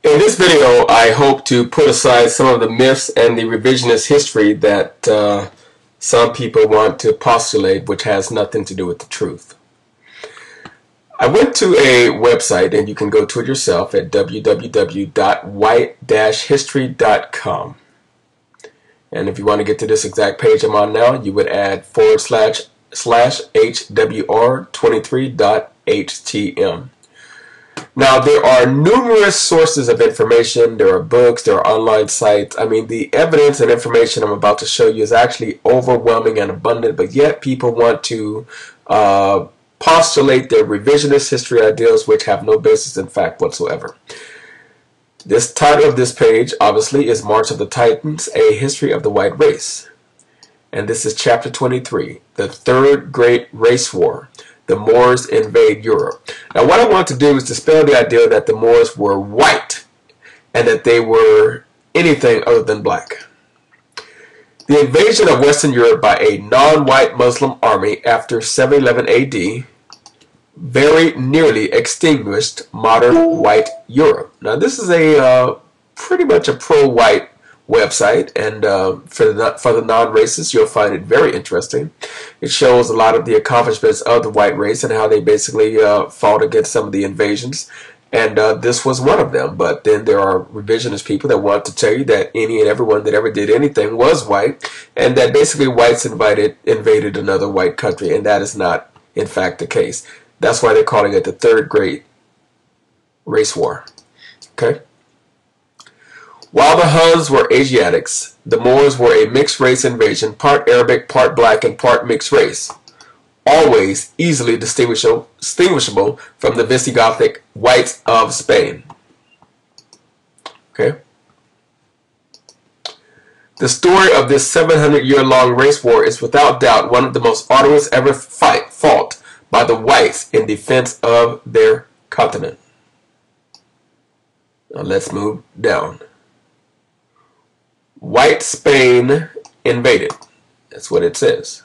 In this video, I hope to put aside some of the myths and the revisionist history that some people want to postulate, which has nothing to do with the truth. I went to a website, and you can go to it yourself at www.white-history.com. And if you want to get to this exact page I'm on now, you would add //hwr23.htm. Now, there are numerous sources of information. There are books, there are online sites. I mean, the evidence and information I'm about to show you is actually overwhelming and abundant, but yet people want to postulate their revisionist history ideals which have no basis in fact whatsoever. This title of this page, obviously, is March of the Titans, A History of the White Race. And this is Chapter 23, The Third Great Race War. The Moors invade Europe. Now, what I want to do is dispel the idea that the Moors were white and that they were anything other than black. The invasion of Western Europe by a non-white Muslim army after 711 AD very nearly extinguished modern white Europe. Now, this is a pretty much a pro-white website, and for the non-racists, you'll find it very interesting. It shows a lot of the accomplishments of the white race and how they basically fought against some of the invasions, and this was one of them. But then there are revisionist people that want to tell you that any and everyone that ever did anything was white, and that basically whites invaded another white country, and that is not, in fact, the case. That's why they're calling it the Third Great Race War. Okay? While the Huns were Asiatics, the Moors were a mixed race invasion, part Arabic, part black, and part mixed race, always easily distinguishable from the Visigothic whites of Spain. Okay? The story of this 700-year-long race war is without doubt one of the most arduous ever fought by the whites in defense of their continent. Now let's move down. White Spain invaded. That's what it says.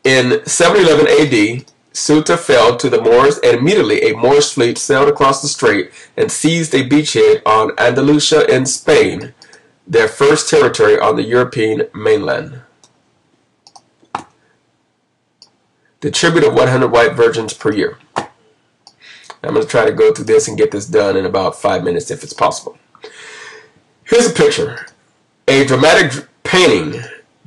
In 711 AD, Ceuta fell to the Moors, and immediately a Moorish fleet sailed across the strait and seized a beachhead on Andalusia in Spain, their first territory on the European mainland. The tribute of 100 white virgins per year. I'm going to try to go through this and get this done in about 5 minutes if it's possible. Here's a picture. A dramatic painting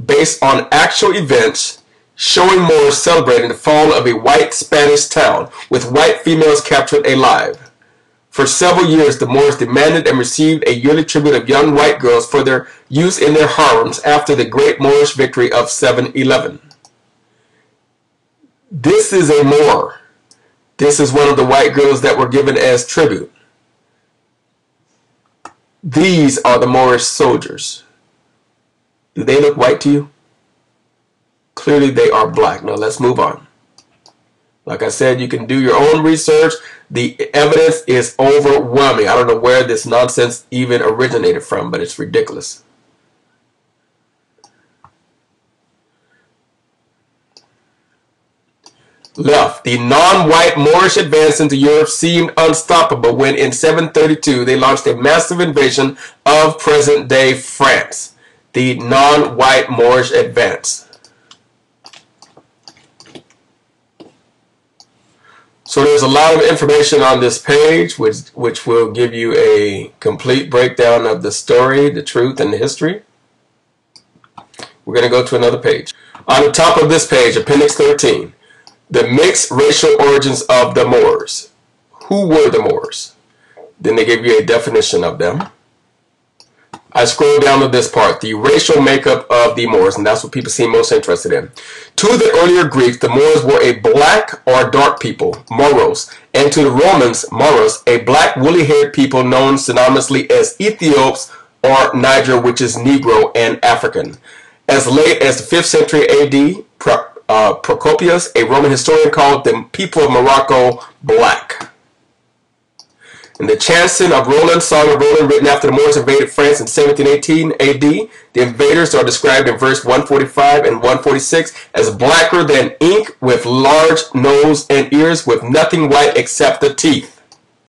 based on actual events showing Moors celebrating the fall of a white Spanish town with white females captured alive. For several years, the Moors demanded and received a yearly tribute of young white girls for their use in their harems after the great Moorish victory of 711. This is a Moor. This is one of the white girls that were given as tribute. These are the Moorish soldiers. Do they look white to you? Clearly they are black. Now let's move on. Like I said, you can do your own research. The evidence is overwhelming. I don't know where this nonsense even originated from, but it's ridiculous. Left. The non-white Moorish advance into Europe seemed unstoppable when in 732 they launched a massive invasion of present-day France. The non-white Moorish advance. So there's a lot of information on this page which will give you a complete breakdown of the story, the truth, and the history. We're going to go to another page. On the top of this page, Appendix 13, the mixed racial origins of the Moors. Who were the Moors? Then they give you a definition of them. I scroll down to this part, the racial makeup of the Moors, and that's what people seem most interested in. To the earlier Greeks, the Moors were a black or dark people, Moros, and to the Romans, Moros, a black woolly-haired people known synonymously as Ethiops or Niger, which is Negro and African. As late as the 5th century AD, Procopius, a Roman historian, called the people of Morocco black. In the Chanson of Roland, Song of Roland, written after the Moors invaded France in 1718 AD, the invaders are described in verse 145 and 146 as blacker than ink, with large nose and ears, with nothing white except the teeth.